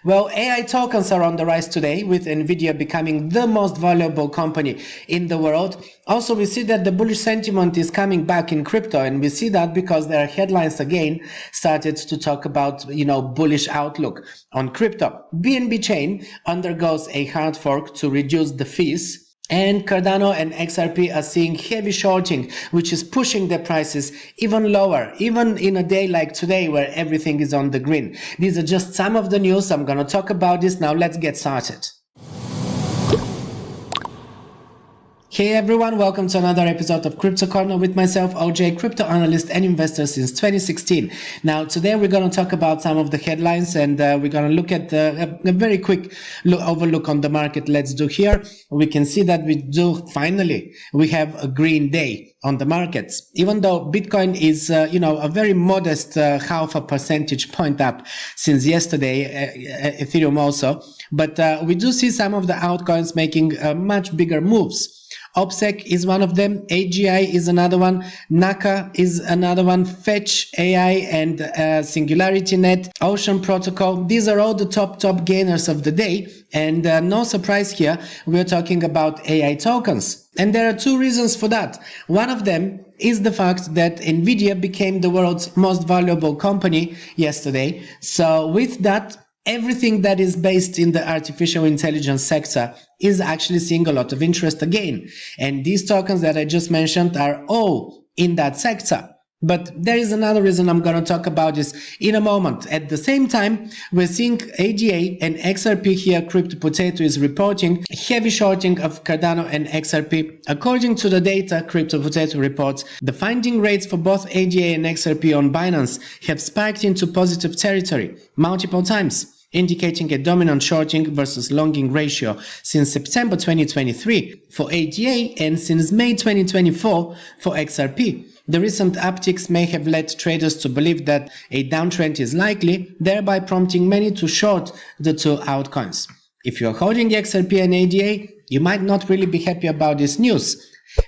Well, AI tokens are on the rise today, with Nvidia becoming the most valuable company in the world. Also, we see that the bullish sentiment is coming back in crypto, and we see that because there are headlines again started to talk about, bullish outlook on crypto. BNB chain undergoes a hard fork to reduce the fees. And Cardano and XRP are seeing heavy shorting, which is pushing the prices even lower, even in a day like today where everything is on the green. These are just some of the news. I'm going to talk about this now. Let's get started. Hey everyone, welcome to another episode of Crypto Corner with myself, OJ, crypto analyst and investor since 2016. Now, today we're going to talk about some of the headlines, and we're going to look at a very quick overlook on the market. Let's do here. We can see that we have a green day on the markets, even though Bitcoin is, a very modest half a percentage point up since yesterday, Ethereum also. But we do see some of the altcoins making much bigger moves. OPSEC is one of them, AGI is another one, Naka is another one, Fetch AI and SingularityNET, Ocean Protocol. These are all the top gainers of the day, and no surprise here, we're talking about AI tokens. And there are two reasons for that. One of them is the fact that Nvidia became the world's most valuable company yesterday. So with that, everything that is based in the artificial intelligence sector is actually seeing a lot of interest again. And these tokens that I just mentioned are all in that sector. But there is another reason I'm going to talk about this in a moment. At the same time, we're seeing AGA and XRP here. Crypto Potato is reporting heavy shorting of Cardano and XRP. According to the data Crypto Potato reports, the funding rates for both AGA and XRP on Binance have spiked into positive territory multiple times, indicating a dominant shorting versus longing ratio since September 2023 for AGA and since May 2024 for XRP. The recent upticks may have led traders to believe that a downtrend is likely, thereby prompting many to short the two altcoins. If you're holding XRP and ADA, you might not really be happy about this news.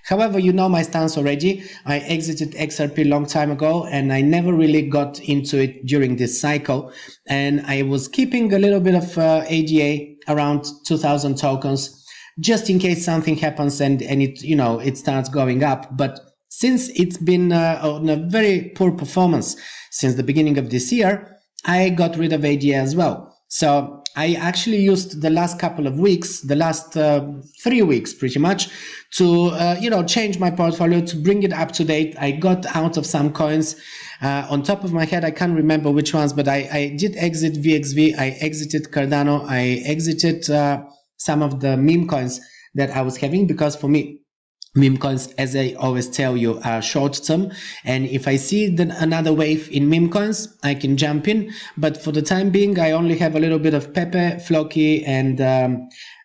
However, you know my stance already. I exited XRP long time ago and I never really got into it during this cycle. And I was keeping a little bit of ADA, around 2,000 tokens, just in case something happens and it starts going up. But since it's been on a very poor performance since the beginning of this year, I got rid of ADA as well. So I actually used the last couple of weeks, the last 3 weeks pretty much, to change my portfolio, to bring it up to date. I got out of some coins. On top of my head, I can't remember which ones, but I did exit VXV, I exited Cardano, I exited some of the meme coins that I was having, because for me, meme coins, as I always tell you, are short term, and if I see another wave in meme coins, I can jump in. But for the time being, I only have a little bit of Pepe, Floki, and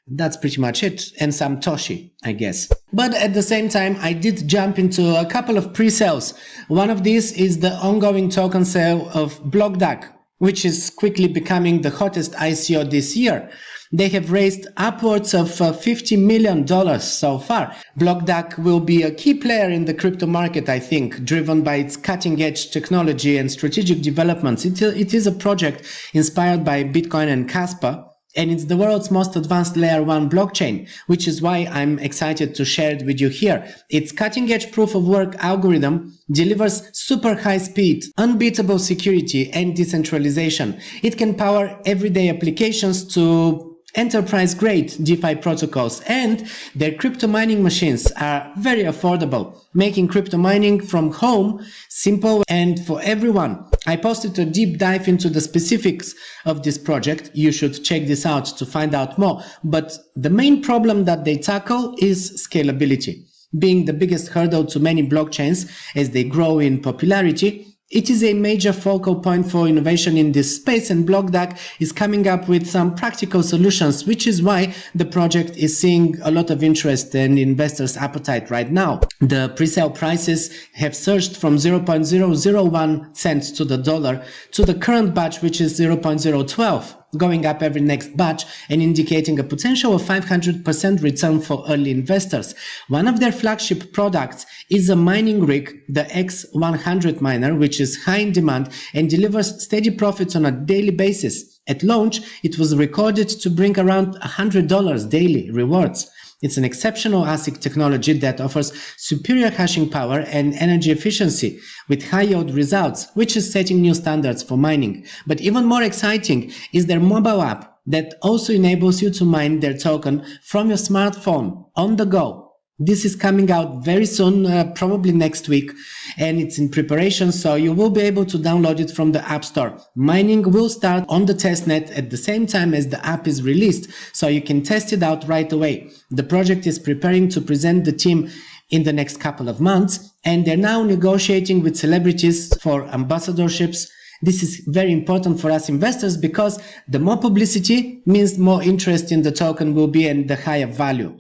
that's pretty much it, and some Toshi, I guess. But at the same time, I did jump into a couple of pre-sales. One of these is the ongoing token sale of BlockDAG, which is quickly becoming the hottest ICO this year. They have raised upwards of $50 million so far. BlockDAG will be a key player in the crypto market, I think, driven by its cutting-edge technology and strategic developments. It is a project inspired by Bitcoin and Casper, and it's the world's most advanced layer 1 blockchain, which is why I'm excited to share it with you here. Its cutting-edge proof-of-work algorithm delivers super high speed, unbeatable security, and decentralization. It can power everyday applications to enterprise-grade DeFi protocols, and their crypto mining machines are very affordable, making crypto mining from home simple and for everyone. I posted a deep dive into the specifics of this project. You should check this out to find out more. But the main problem that they tackle is scalability. Being the biggest hurdle to many blockchains as they grow in popularity, it is a major focal point for innovation in this space, and BlockDAG is coming up with some practical solutions, which is why the project is seeing a lot of interest and investors' appetite right now. The pre-sale prices have surged from 0.001 cents to the dollar to the current batch, which is 0.012. going up every next batch and indicating a potential of 500% return for early investors. One of their flagship products is a mining rig, the X100 miner, which is high in demand and delivers steady profits on a daily basis. At launch, it was recorded to bring around $100 daily rewards. It's an exceptional ASIC technology that offers superior hashing power and energy efficiency with high yield results, which is setting new standards for mining. But even more exciting is their mobile app that also enables you to mine their token from your smartphone on the go. This is coming out very soon, probably next week, and it's in preparation, so you will be able to download it from the App Store. Mining will start on the testnet at the same time as the app is released, so you can test it out right away. The project is preparing to present the team in the next couple of months, and they're now negotiating with celebrities for ambassadorships. This is very important for us investors because the more publicity means more interest in the token will be and the higher value.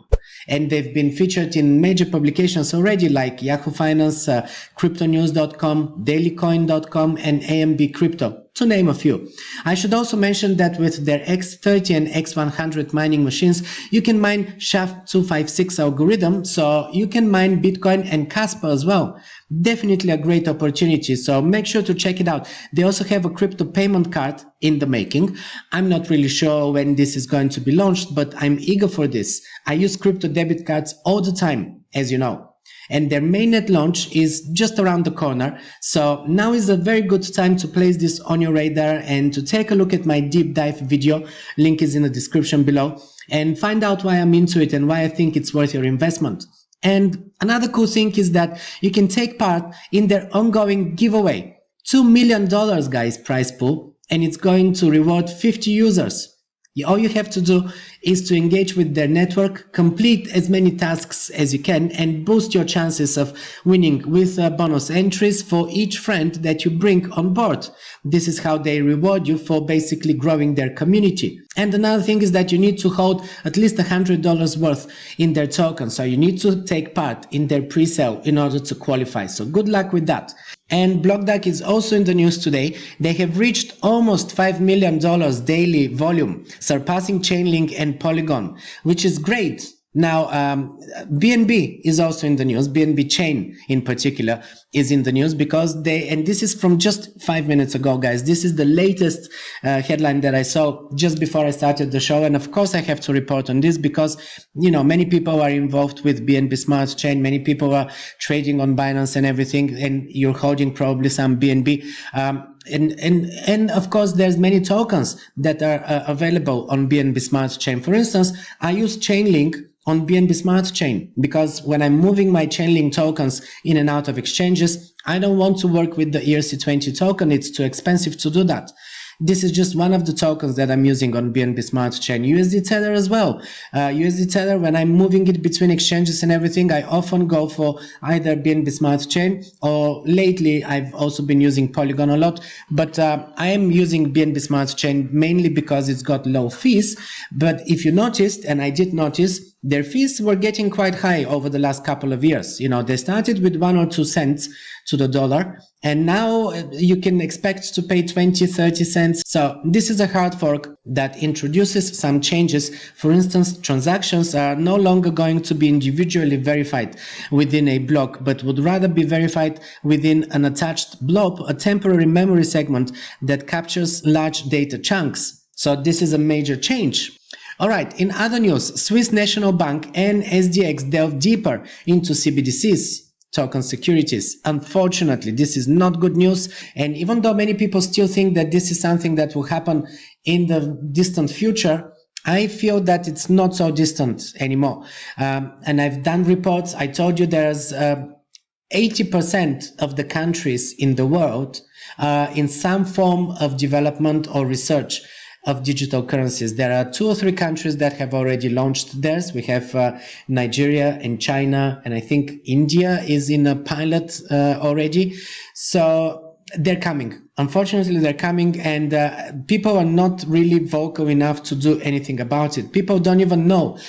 And they've been featured in major publications already like Yahoo Finance, cryptonews.com, dailycoin.com, and AMB Crypto, to name a few. I should also mention that with their X30 and X100 mining machines, you can mine SHA-256 algorithm, so you can mine Bitcoin and Casper as well. Definitely a great opportunity, so make sure to check it out. They also have a crypto payment card in the making. I'm not really sure when this is going to be launched, but I'm eager for this. I use crypto debit cards all the time, as you know. And their mainnet launch is just around the corner, so now is a very good time to place this on your radar and to take a look at my deep dive video. Link is in the description below, and find out why I'm into it and why I think it's worth your investment. And another cool thing is that you can take part in their ongoing giveaway. $2 million, guys, prize pool, and it's going to reward 50 users. All you have to do is to engage with their network, complete as many tasks as you can, and boost your chances of winning with bonus entries for each friend that you bring on board. This is how they reward you for basically growing their community. And another thing is that you need to hold at least $100 worth in their token. So you need to take part in their pre-sale in order to qualify. So good luck with that. And BlockDAG is also in the news today. They have reached almost $5 million daily volume, surpassing Chainlink and Polygon, which is great. Now, BNB is also in the news. BNB Chain in particular is in the news because and this is from just 5 minutes ago, guys. This is the latest headline that I saw just before I started the show. And of course, I have to report on this because, you know, many people are involved with BNB Smart Chain. Many people are trading on Binance and everything, and you're holding probably some BNB. And of course, there's many tokens that are available on BNB Smart Chain. For instance, I use Chainlink on BNB Smart Chain because when I'm moving my Chainlink tokens in and out of exchanges, I don't want to work with the ERC20 token. It's too expensive to do that. This is just one of the tokens that I'm using on BNB Smart Chain. USD Tether as well. USD Tether, when I'm moving it between exchanges and everything, I often go for either BNB Smart Chain or lately I've also been using Polygon a lot. But I am using BNB Smart Chain mainly because it's got low fees. But if you noticed, and I did notice, their fees were getting quite high over the last couple of years. You know, they started with 1 or 2 cents to the dollar, and now you can expect to pay 20, 30 cents. So this is a hard fork that introduces some changes. For instance, transactions are no longer going to be individually verified within a block, but would rather be verified within an attached blob, a temporary memory segment that captures large data chunks. So this is a major change. All right, in other news, Swiss National Bank and SDX delve deeper into CBDCs, token securities. Unfortunately, this is not good news. And even though many people still think that this is something that will happen in the distant future, I feel that it's not so distant anymore. And I've done reports. I told you there's 80% of the countries in the world in some form of development or research of digital currencies. There are 2 or 3 countries that have already launched theirs. We have Nigeria and China, and I think India is in a pilot already. So they're coming. Unfortunately, they're coming, and people are not really vocal enough to do anything about it. People don't even know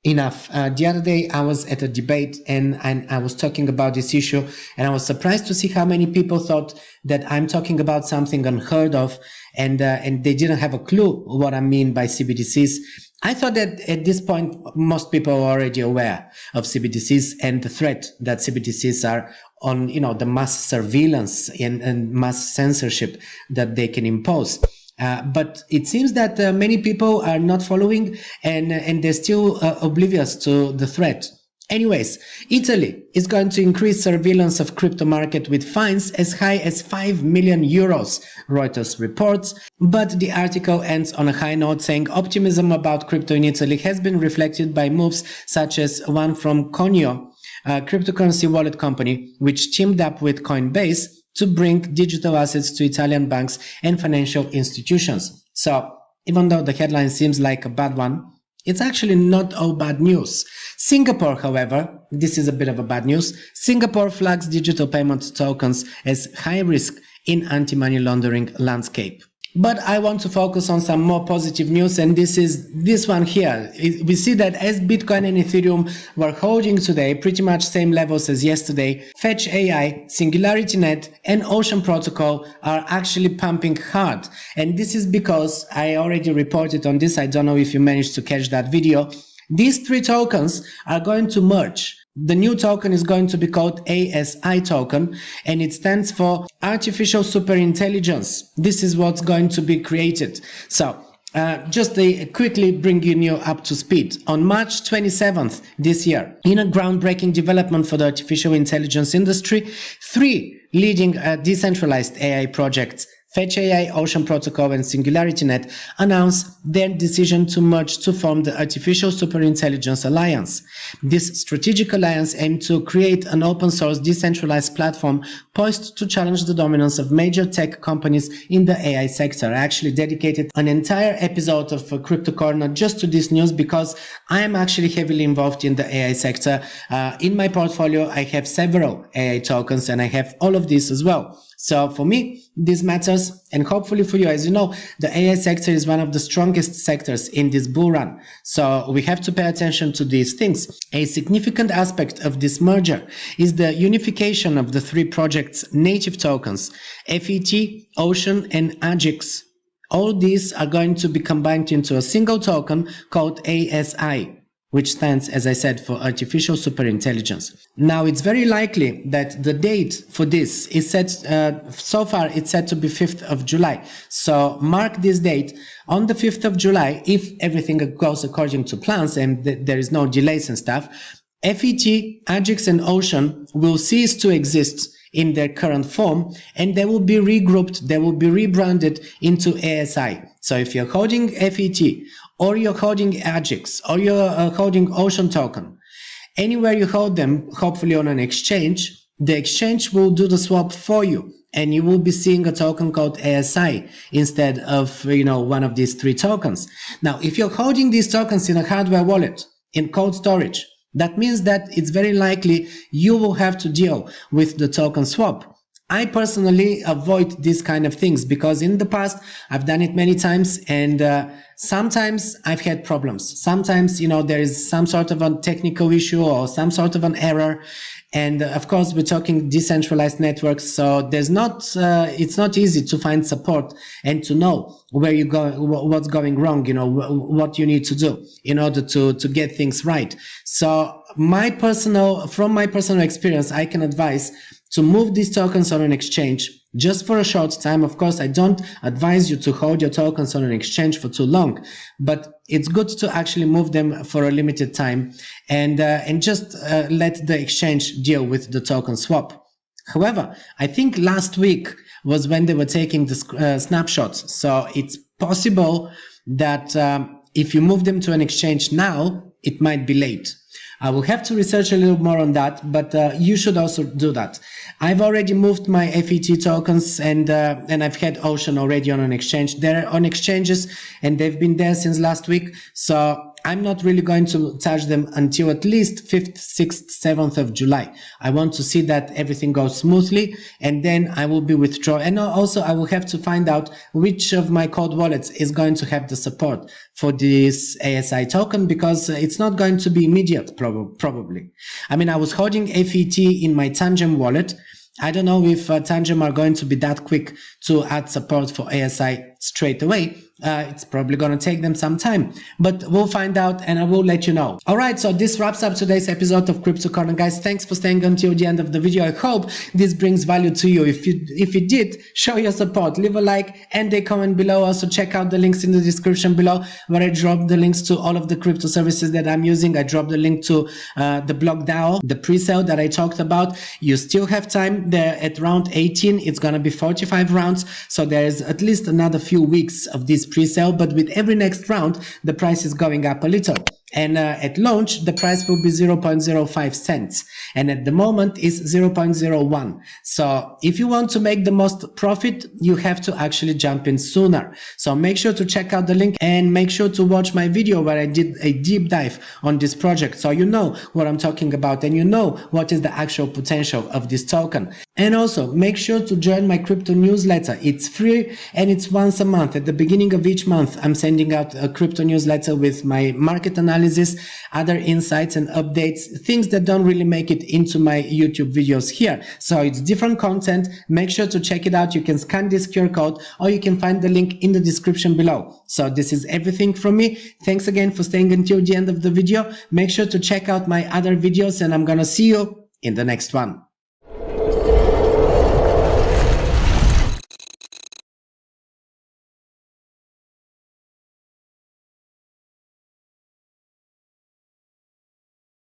enough. The other day I was at a debate and I was talking about this issue, and I was surprised to see how many people thought that I'm talking about something unheard of, and they didn't have a clue what I mean by CBDCs. I thought that at this point most people are already aware of CBDCs and the threat that CBDCs are on, the mass surveillance and mass censorship that they can impose. But it seems that many people are not following, and they're still oblivious to the threat. Anyways, Italy is going to increase surveillance of crypto market with fines as high as 5 million euros, Reuters reports. But the article ends on a high note, saying optimism about crypto in Italy has been reflected by moves such as one from Conio, a cryptocurrency wallet company, which teamed up with Coinbase to bring digital assets to Italian banks and financial institutions. So, even though the headline seems like a bad one, it's actually not all bad news. Singapore, however, this is a bit of a bad news. Singapore flags digital payment tokens as high risk in anti-money laundering landscape. But I want to focus on some more positive news, and this is this one here. We see that as Bitcoin and Ethereum were holding today pretty much same levels as yesterday, Fetch AI, SingularityNET, and Ocean Protocol are actually pumping hard. And this is because I already reported on this. I don't know if you managed to catch that video. These three tokens are going to merge. The new token is going to be called ASI token, and it stands for Artificial Superintelligence. This is what's going to be created. So, just quickly bringing you up to speed. On March 27th this year, in a groundbreaking development for the artificial intelligence industry, three leading decentralized AI projects, Fetch AI, Ocean Protocol, and SingularityNET, announced their decision to merge to form the Artificial Superintelligence Alliance. This strategic alliance aimed to create an open-source decentralized platform poised to challenge the dominance of major tech companies in the AI sector. I actually dedicated an entire episode of Crypto Corner just to this news because I am actually heavily involved in the AI sector. In my portfolio, I have several AI tokens, and I have all of these as well. So for me, this matters, and hopefully for you. As you know, the AI sector is one of the strongest sectors in this bull run. So we have to pay attention to these things. A significant aspect of this merger is the unification of the three projects' native tokens, FET, Ocean, and AGIX. All these are going to be combined into a single token called ASI, which stands, as I said, for Artificial Superintelligence. Now, it's very likely that the date for this is set, so far it's set to be 5th of July. So mark this date. On the 5th of July, if everything goes according to plans and there is no delays and stuff, FET, AGIX, and Ocean will cease to exist in their current form, and they will be regrouped, they will be rebranded into ASI. So if you're holding FET, or you're holding AGIX, or you're holding Ocean token, anywhere you hold them, hopefully on an exchange, the exchange will do the swap for you, and you will be seeing a token called ASI instead of, one of these three tokens. Now, if you're holding these tokens in a hardware wallet, in cold storage, that means that it's very likely you will have to deal with the token swap. I personally avoid these kind of things because in the past I've done it many times, and sometimes I've had problems. Sometimes, there is some sort of a technical issue or some sort of an error. And of course, we're talking decentralized networks, so there's not, it's not easy to find support and to know where you go, what's going wrong, what you need to do in order to get things right. So from my personal experience, I can advise to move these tokens on an exchange just for a short time. Of course, I don't advise you to hold your tokens on an exchange for too long, but it's good to actually move them for a limited time and just let the exchange deal with the token swap. However, I think last week was when they were taking the snapshots. So it's possible that if you move them to an exchange now, it might be late. I will have to research a little more on that, but you should also do that. I've already moved my FET tokens, and I've had Ocean already on an exchange. They're on exchanges, and they've been there since last week. So I'm not really going to charge them until at least 5th, 6th, 7th of July. I want to see that everything goes smoothly, and then I will be withdrawing. And also I will have to find out which of my cold wallets is going to have the support for this ASI token, because it's not going to be immediate probably. I mean, I was holding FET in my Tangem wallet. I don't know if Tangem are going to be that quick to add support for ASI straight away. It's probably going to take them some time, but we'll find out and I will let you know. All right, so this wraps up today's episode of Crypto Corner, guys. Thanks for staying until the end of the video. I hope this brings value to you. If it did, show your support, leave a like and a comment below. Also check out the links in the description below, where I drop the links to all of the crypto services that I'm using. I dropped the link to the BlockDAG, the pre-sale that I talked about. You still have time there at round 18. It's going to be 45 rounds, so there is at least another few weeks of this pre-sale, but with every next round the price is going up a little, and at launch the price will be 0.05 cents, and at the moment is 0.01. so if you want to make the most profit, you have to actually jump in sooner. So make sure to check out the link and make sure to watch my video where I did a deep dive on this project, so you know what I'm talking about and you know what is the actual potential of this token. And also make sure to join my crypto newsletter. It's free and it's once a month. At the beginning of each month, I'm sending out a crypto newsletter with my market analysis, other insights and updates, things that don't really make it into my YouTube videos here. So it's different content. Make sure to check it out. You can scan this QR code or you can find the link in the description below. So this is everything from me. Thanks again for staying until the end of the video. Make sure to check out my other videos and I'm gonna see you in the next one.